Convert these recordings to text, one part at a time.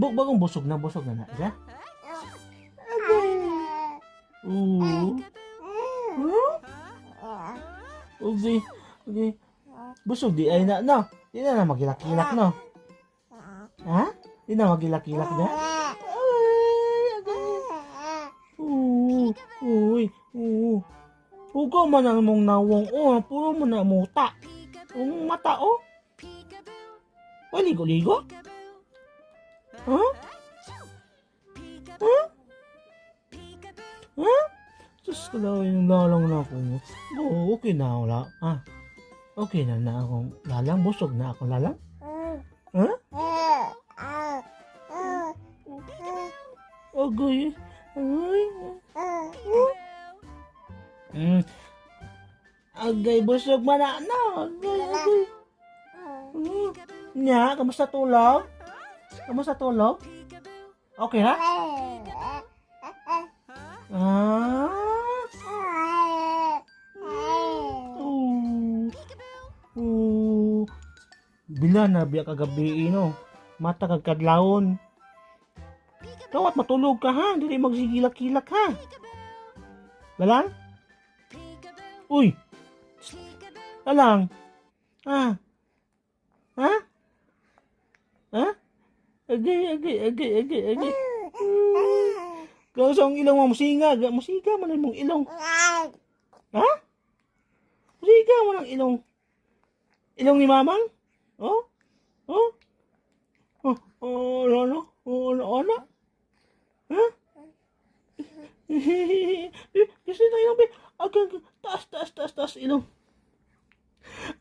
Bagong busog na na siya. Agay. Okay. Okay. Busog di ay na, no? Di na magilak-kilak, no? Ha? Di na magilak-kilak na? Ay, agay. Uy. Hugaw man ang mong nawong, puro mo na muta. Ang mata, Ay, ligo-ligo? Huh? Sus, kalaw yung lalang na ako. Okay na ako, okay na akong lalang. Busog na ako lalang. Agay. Agay, busog man na. Agay. Nya, kamusta tulog? Okay ha? Bila na biya kagabi, mata kagkadlawon. Kawat matulog ka ha, dili magsigilak-kilak ha. Lalang? Uy! Lalang? Ha? Agay. Kau sa ilong mo, musiga man ang mong ilong. Ha? Musiga man ang ilong. Ilong ni mamang? Ano? Ha? Kasi na ilong, taas ilong.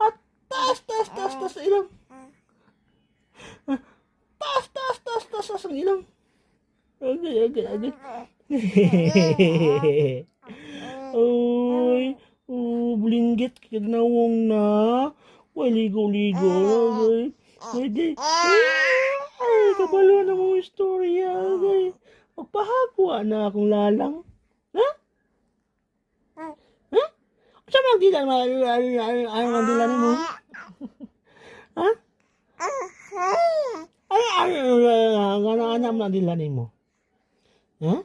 At taas ilong. Taas ang ilong. Agay. Uy, bulinggit kagnawong na. Uy, ligo-ligo. Agay. Ay, kabalo na mong istorya. Agay. Magpahagwa na akong lalang. Ha? Saan ang dilan mo? Anong ang dilan mo? Ha? Ano ang dilan mo? Ha?